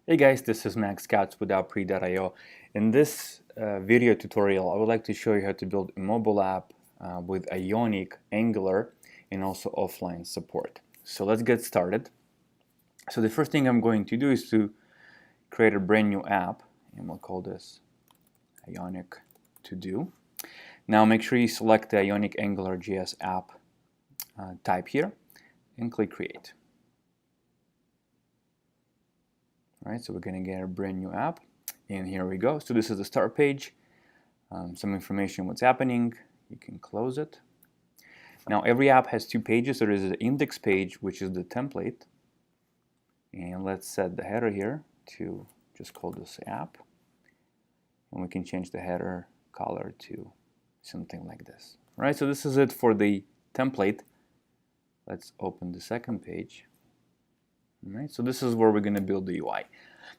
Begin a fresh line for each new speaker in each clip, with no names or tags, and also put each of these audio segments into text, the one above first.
Hey guys, this is Max Katz with Appre.io. In this video tutorial, I would like to show you how to build a mobile app with Ionic, Angular, and also offline support. So let's get started. So the first thing I'm going to do is to create a brand new app, and we'll call this Ionic to do. Now make sure you select the Ionic AngularJS app type here and click Create. Alright, so we're going to get a brand new app, and here we go. So this is the start page, some information what's happening. You can close it. Now every app has two pages. There is an index page, which is the template, and let's set the header here to just call this app, and we can change the header color to something like this. Alright, so this is it for the template. Let's open the second page. Right, so this is where we're going to build the UI.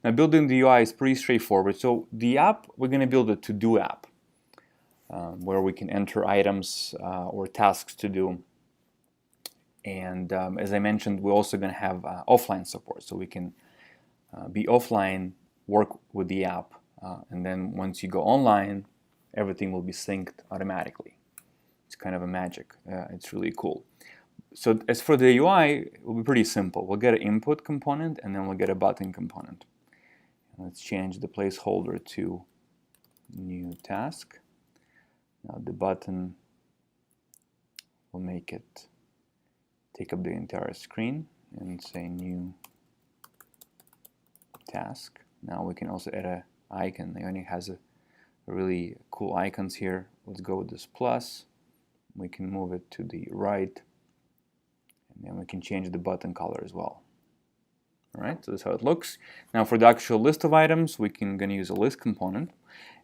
Now building the UI is pretty straightforward. So the app, we're going to build a to-do app where we can enter items or tasks to do. And as I mentioned, we're also going to have offline support. So we can be offline, work with the app, and then once you go online, everything will be synced automatically. It's kind of a magic. It's really cool. So as for the UI, it will be pretty simple. We'll get an input component, and then we'll get a button component. Let's change the placeholder to new task. Now the button will make it take up the entire screen and say new task. Now we can also add an icon. Ionic has a really cool icons here. Let's go with this plus. We can move it to the right. And then we can change the button color as well. Alright, so that's how it looks. Now for the actual list of items, we're going to use a list component.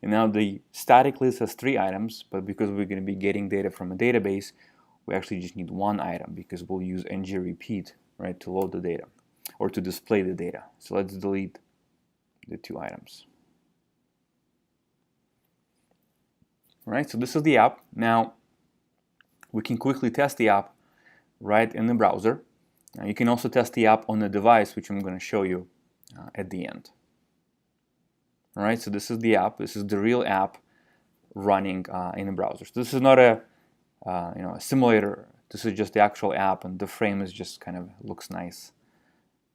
And now the static list has 3 items, but because we're going to be getting data from a database, we actually just need 1 item because we'll use ngRepeat, right, to load the data or to display the data. So let's delete the 2 items. Alright, so this is the app. Now we can quickly test the app right in the browser. Now you can also test the app on the device, which I'm going to show you at the end. Alright, so this is the app. This is the real app running in the browser. So this is not a a simulator. This is just the actual app, and the frame is just kind of looks nice.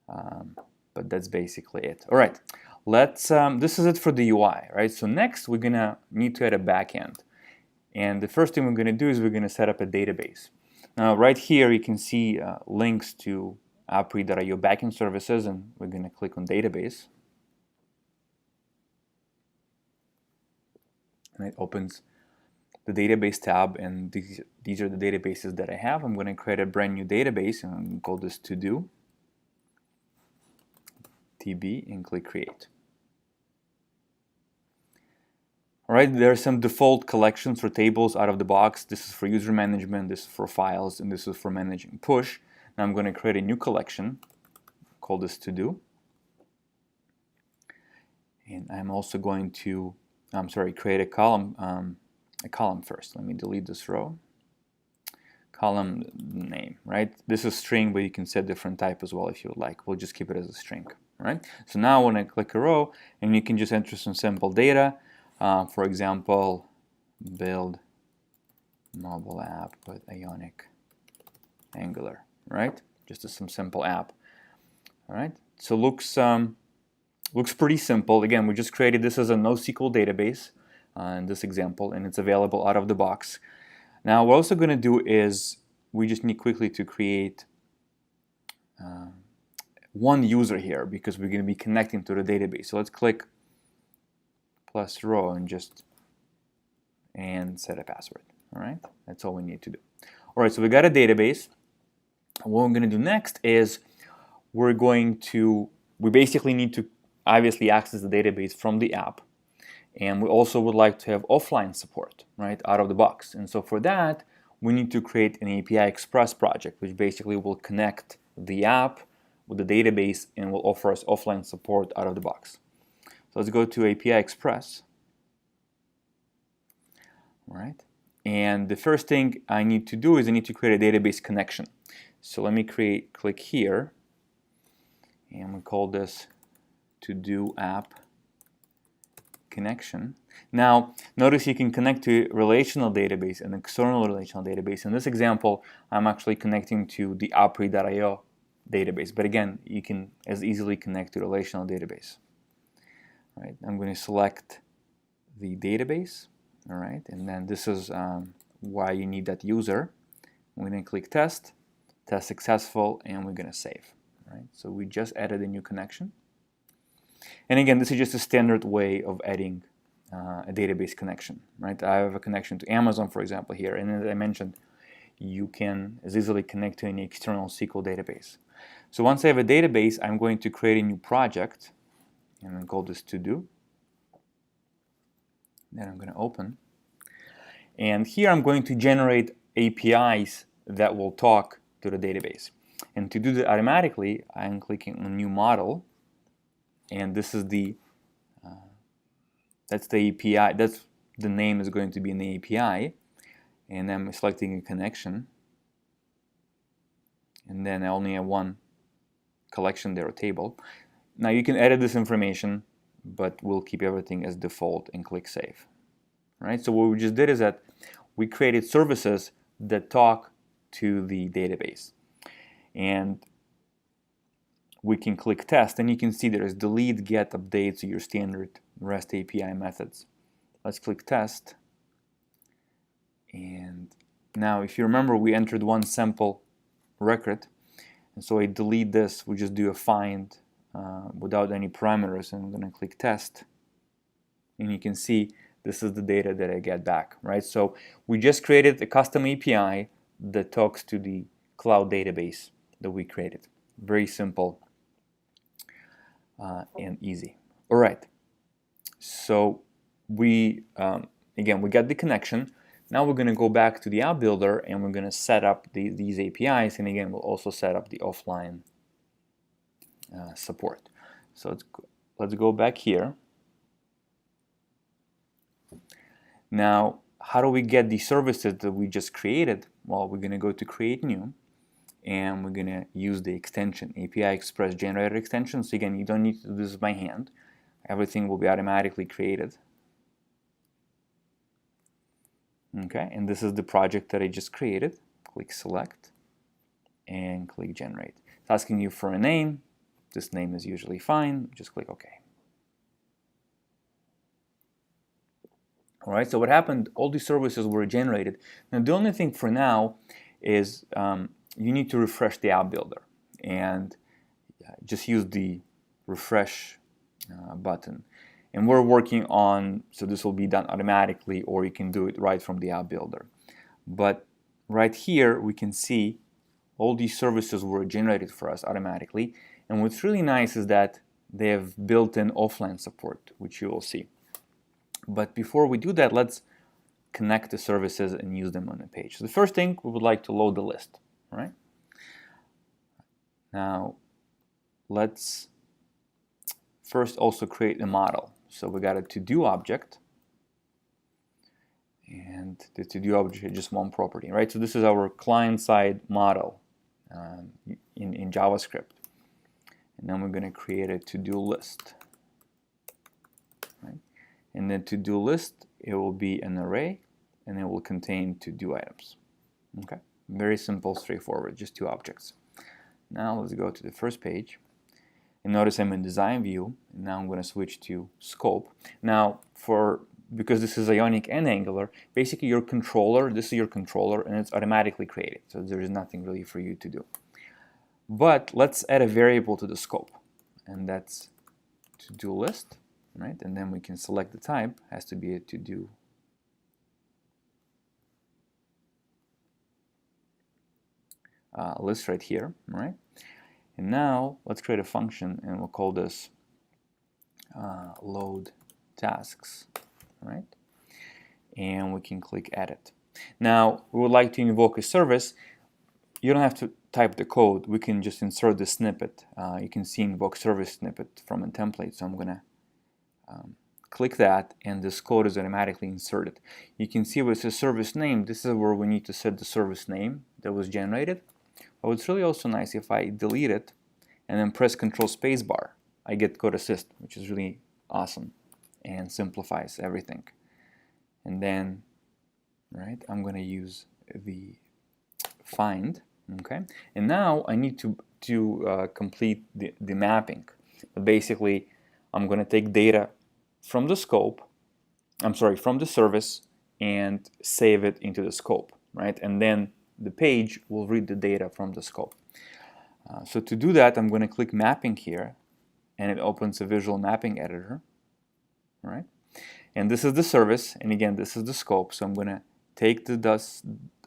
But that's basically it. Alright, let's. This is it for the UI, right? So next we're gonna need to add a backend, and the first thing we're going to do is we're going to set up a database. Now right here you can see links to Appre.io backend services, and we're going to click on database. And it opens the database tab, and these are the databases that I have. I'm going to create a brand new database, and I'm going to call this to do TB and click create. Alright, there are some default collections for tables out of the box. This is for user management, this is for files, and this is for managing push. Now I'm going to create a new collection, call this to do. And I'm also going to, create a column first. Let me delete this row. Column name, right? This is string, but you can set different type as well if you would like. We'll just keep it as a string, right? So now when I click a row, and you can just enter some simple data. For example, build mobile app with Ionic Angular, right? Just some simple app. All right. So looks pretty simple. Again, we just created this as a NoSQL database in this example, and it's available out of the box. Now, what we're also going to do is we just need quickly to create one user here because we're going to be connecting to the database. So let's click plus row and set a password. All right, that's all we need to do. All right, so we got a database. What we're going to do next is we basically need to obviously access the database from the app, and we also would like to have offline support, right, out of the box. And so for that, we need to create an API Express project, which basically will connect the app with the database and will offer us offline support out of the box. So let's go to API Express. All right. And the first thing I need to do is I need to create a database connection. So let me click here, and we call this to-do app connection. Now, notice you can connect to a relational database, an external relational database. In this example, I'm actually connecting to the Opry.io database. But again, you can as easily connect to a relational database. All right, I'm going to select the database. All right, and then this is why you need that user. We're going to click test successful, and we're going to save. All right, so we just added a new connection. And again, this is just a standard way of adding a database connection, right? I have a connection to Amazon, for example, here, and as I mentioned, you can as easily connect to any external SQL database. So once I have a database, I'm going to create a new project, and I'll call this to do. Then I'm going to open, and here I'm going to generate APIs that will talk to the database. And to do that automatically, I'm clicking on New Model, and this is the that's the API. That's the name is going to be in the API, and I'm selecting a connection, and then I only have one collection there, a table. Now you can edit this information, but we'll keep everything as default and click Save. Right? So what we just did is that we created services that talk to the database, and we can click Test, and you can see there's delete, get, update, so your standard REST API methods. Let's click Test, and now if you remember, we entered one sample record, and so I delete this. We just do a find without any parameters, and I'm going to click Test, and you can see this is the data that I get back, right? So we just created a custom API that talks to the cloud database that we created. Very simple and easy. All right. So we again, we got the connection. Now we're going to go back to the app builder, and we're going to set up these APIs, and again, we'll also set up the offline support. So let's go back here. Now, how do we get the services that we just created? Well, we're going to go to Create New, and we're going to use the extension, API Express Generator extension. So again, you don't need to do this by hand. Everything will be automatically created. Okay, and this is the project that I just created. Click Select, and click Generate. It's asking you for a name. This name is usually fine. Just click OK. All right, so what happened, all these services were generated. Now, the only thing for now is you need to refresh the app builder, and just use the refresh button. And we're working on, so this will be done automatically, or you can do it right from the app builder. But right here, we can see all these services were generated for us automatically. And what's really nice is that they have built-in offline support, which you will see. But before we do that, let's connect the services and use them on the page. So the first thing, we would like to load the list. All right. Now, let's first also create a model. So we got a to-do object, and the to-do object is just one property, right? So this is our client-side model in JavaScript. And then we're going to create a to-do list. Right? And the to-do list, it will be an array, and it will contain to-do items. Okay, very simple, straightforward, just two objects. Now let's go to the first page, and notice I'm in design view, and now I'm going to switch to scope. Now, because this is Ionic and Angular, basically your controller, this is your controller, and it's automatically created, so there is nothing really for you to do. But let's add a variable to the scope, and that's to-do list. Right, and then we can select the type, has to be a to-do list right here, right? And now let's create a function, and we'll call this load tasks, right? And we can click edit. Now we would like to invoke a service. You don't have to type the code. We can just insert the snippet. You can see invoke service snippet from a template. So I'm gonna click that, and this code is automatically inserted. You can see where it says service name. This is where we need to set the service name that was generated. But it's really also nice if I delete it and then press Control Spacebar. I get code assist, which is really awesome and simplifies everything. And then, right, I'm going to use the find, okay? And now I need to complete the mapping. But basically, I'm going to take data from the scope, from the service, and save it into the scope, right? And then the page will read the data from the scope. So to do that, I'm going to click mapping here, and it opens a visual mapping editor, right? And this is the service, and again, this is the scope. So I'm going to take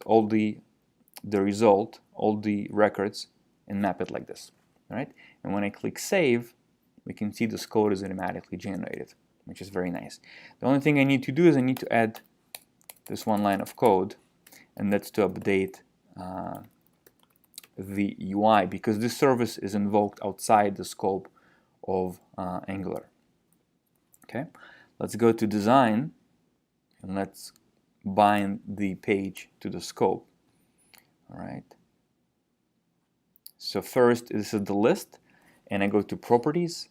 all the result, all the records, and map it like this, right? And when I click save, we can see this code is automatically generated, which is very nice. The only thing I need to do is I need to add this one line of code, and that's to update the UI, because this service is invoked outside the scope of Angular. Okay, let's go to design, and let's bind the page to the scope. All right. So first, this is the list, and I go to properties,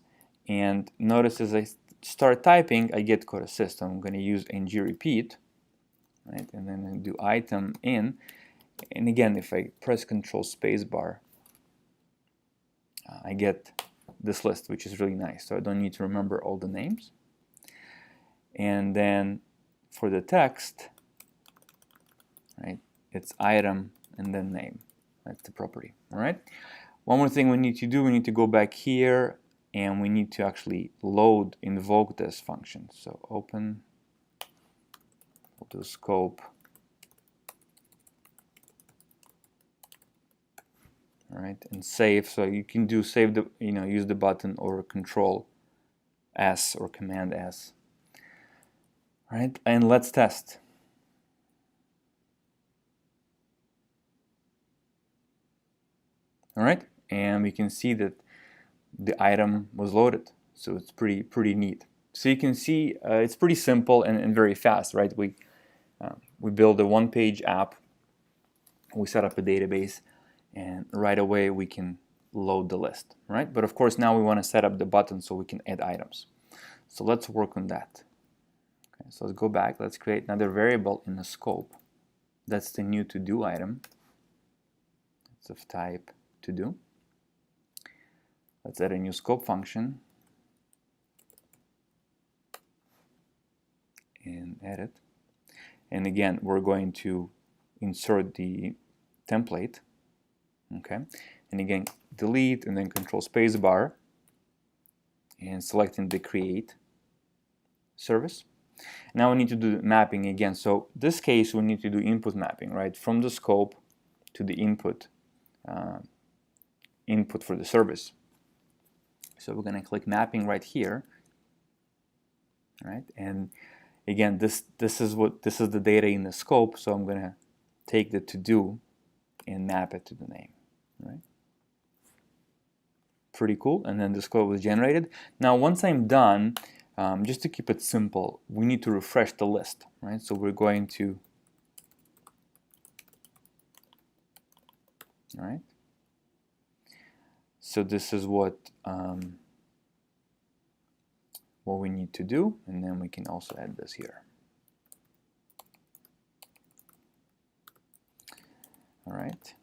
and notice as I start typing, I get code assist. I'm going to use ng-repeat, right, and then I do item in, and again, if I press Control spacebar, I get this list, which is really nice. So I don't need to remember all the names. And then for the text, right, it's item and then name. That's the property. All right. One more thing we need to do, we need to go back here, and we need to actually invoke this function. So open, we'll do scope. All right, and save. So you can do save the, use the button or Control S or Command S. All right, and let's test. All right, and we can see that the item was loaded. So it's pretty neat. So you can see it's pretty simple and very fast, right? We build a one-page app. We set up a database, and right away we can load the list, right? But of course now we want to set up the button so we can add items. So let's work on that. Okay, so let's go back. Let's create another variable in the scope. That's the new to-do item. It's of type to-do. Let's add a new scope function and add it. And again, we're going to insert the template. Okay, and again, delete and then Control spacebar, and selecting the create service. Now we need to do mapping again. So this case we need to do input mapping, right, from the scope to the input for the service. So we're going to click mapping right here, right? And again, this is the data in the scope. So I'm going to take the to-do and map it to the name, right? Pretty cool. And then this code was generated. Now, once I'm done, just to keep it simple, we need to refresh the list, right? So we're going to, all right. So this is what we need to do, and then we can also add this here. All right.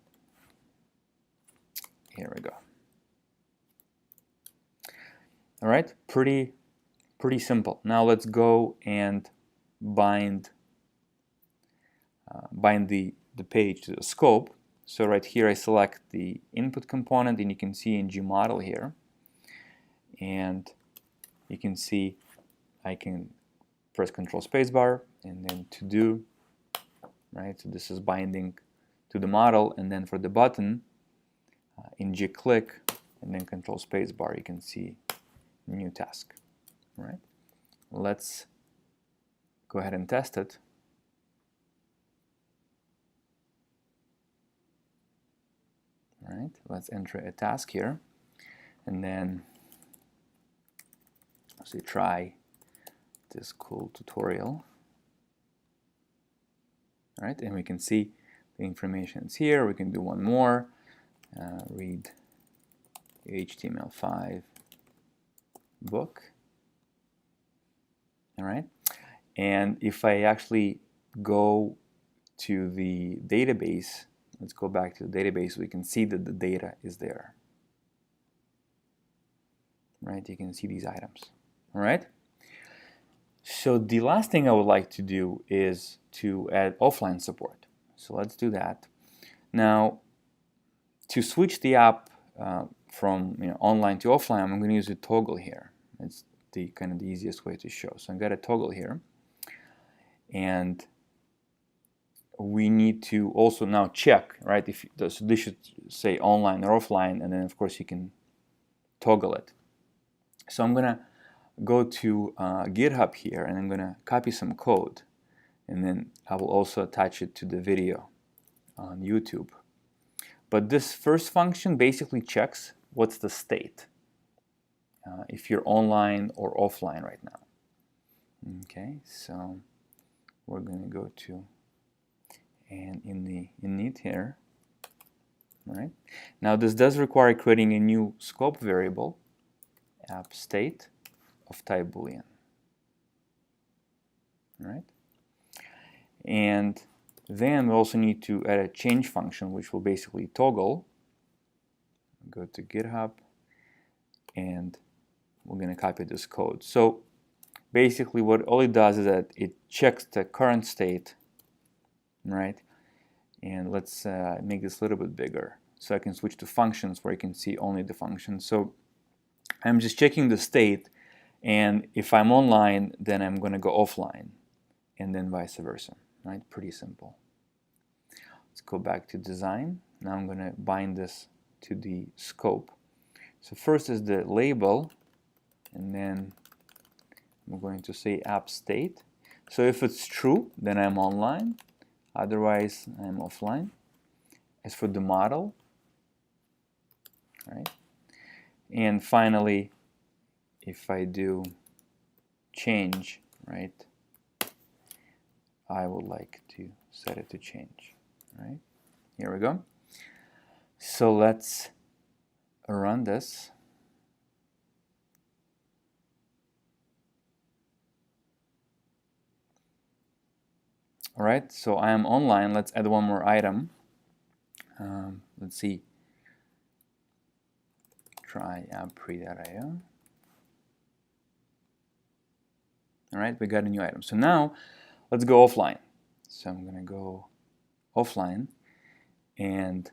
Here we go. All right, pretty simple. Now let's go and bind the page to the scope. So right here I select the input component, and you can see in gmodel here, and you can see I can press Control spacebar and then to do, right? So this is binding to the model, and then for the button in g-click and then Control spacebar, you can see new task. All right, let's go ahead and test it. All right, let's enter a task here, and then let's say try this cool tutorial. All right, and we can see the information is here. We can do one more. Read HTML5 book. All right. And if I actually go to the database, let's go back to the database, we can see that the data is there. Right? You can see these items. All right. So the last thing I would like to do is to add offline support. So let's do that. Now, to switch the app from online to offline, I'm going to use a toggle here. It's the kind of the easiest way to show. So I've got a toggle here, and we need to also now check, right? If so this should say online or offline, and then of course you can toggle it. So I'm going to go to GitHub here, and I'm going to copy some code, and then I will also attach it to the video on YouTube. But this first function basically checks what's the state, if you're online or offline right now. Okay, so we're going to go to, and in the init here, all right? Now this does require creating a new scope variable, app state of type boolean, all right? And then we also need to add a change function, which will basically toggle. Go to GitHub, and we're going to copy this code. So basically what all it does is that it checks the current state, right? And let's make this a little bit bigger so I can switch to functions where you can see only the functions. So I'm just checking the state, and if I'm online, then I'm going to go offline, and then vice versa, right? Pretty simple. Let's go back to design. Now I'm going to bind this to the scope. So first is the label, and then I'm going to say app state. So if it's true, then I'm online. Otherwise, I'm offline. As for the model, right? And finally, if I do change, right, I would like to set it to change, right? Here we go. So let's run this. All right, so I am online. Let's add one more item. Let's see. Try app.pre.io. All right, we got a new item. So now let's go offline. So I'm going to go offline, and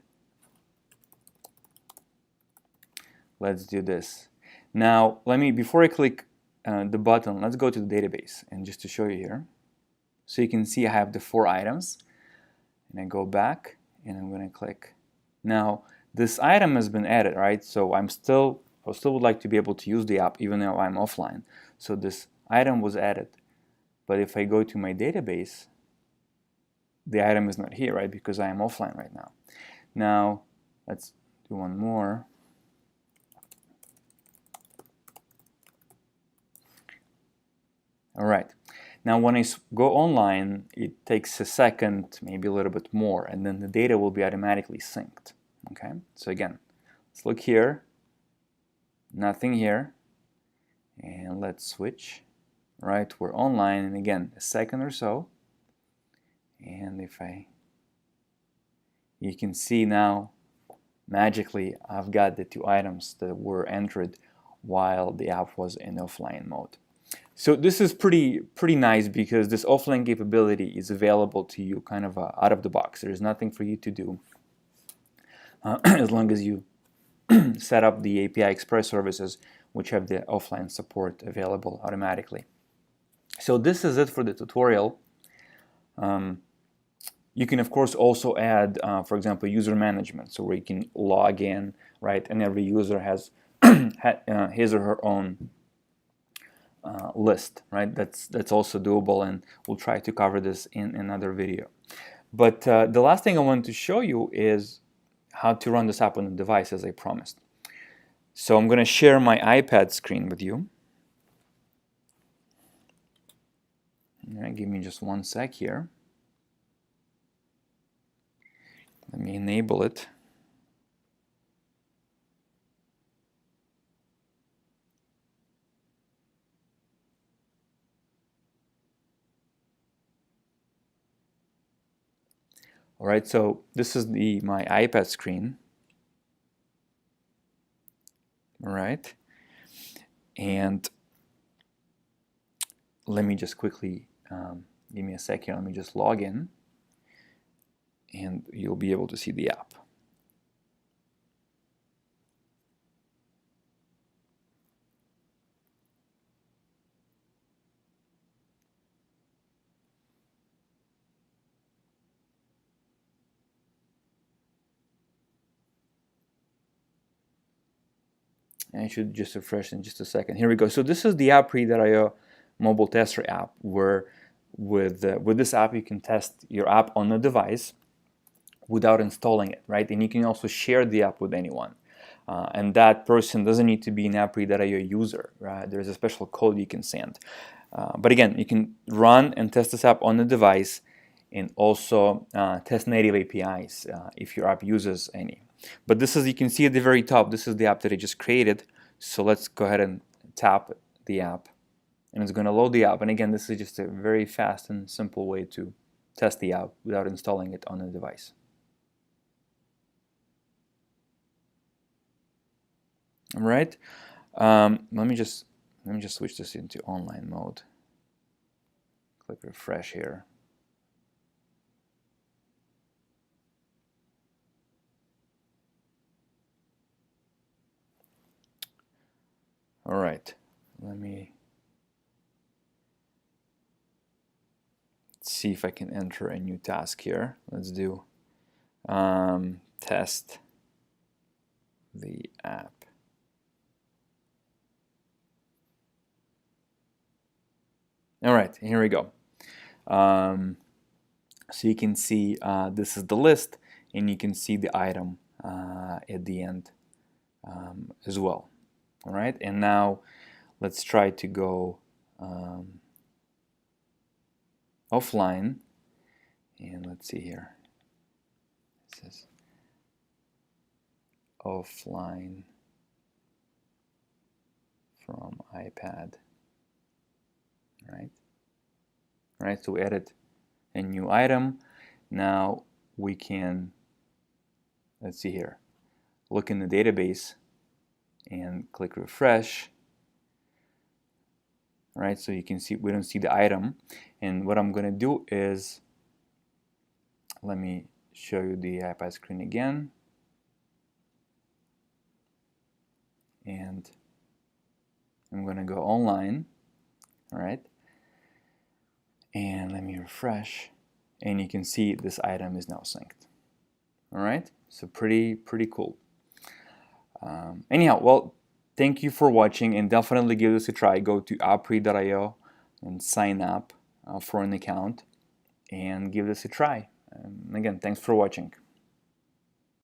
let's do this. Now, before I click the button, let's go to the database, and just to show you here. So you can see I have the 4 items, and I go back, and I'm going to click. Now, this item has been added, right? So I still would like to be able to use the app even though I'm offline. So this item was added. But if I go to my database, the item is not here, right? Because I am offline right now. Now, let's do one more. All right. Now, when I go online, it takes a second, maybe a little bit more, and then the data will be automatically synced. Okay. So again, let's look here. Nothing here. And let's switch. Right. We're online, and again, a second or so. And you can see now, magically, I've got the 2 items that were entered while the app was in offline mode. So this is pretty nice because this offline capability is available to you kind of out of the box. There's nothing for you to do as long as you set up the API Express services, which have the offline support available automatically. So this is it for the tutorial. You can, of course, also add, for example, user management, so where you can log in, right? And every user has his or her own list, right? That's also doable, and we'll try to cover this in another video. But the last thing I wanted to show you is how to run this app on the device, as I promised. So I'm going to share my iPad screen with you. All right, give me just one sec here. Let me enable it. All right, so this is my iPad screen. All right, and let me just quickly, give me a second, let me just log in, and you'll be able to see the app. And I should just refresh in just a second. Here we go. So this is the app.io mobile tester app, where with this app you can test your app on a device without installing it, right? And you can also share the app with anyone. And that person doesn't need to be an app.io user, right? There's a special code you can send. But again, you can run and test this app on the device, and also test native APIs if your app uses any. But this is, you can see at the very top, this is the app that I just created. So let's go ahead and tap the app, and it's going to load the app. And again, this is just a very fast and simple way to test the app without installing it on the device. All right. Let me just switch this into online mode. Click refresh here. All right, let me see if I can enter a new task here. Let's do test the app. All right, here we go. So you can see this is the list, and you can see the item at the end as well. All right, and now let's try to go offline, and let's see here. It says offline from iPad. Right. All right, so we added a new item. Now we can, let's see here, look in the database and click refresh. All right, so you can see we don't see the item. And what I'm going to do is, let me show you the iPad screen again. And I'm going to go online. All right. And let me refresh, and you can see this item is now synced. All right, so pretty cool. Anyhow, well, thank you for watching, and definitely give this a try. Go to appre.io and sign up for an account and give this a try. Again, thanks for watching.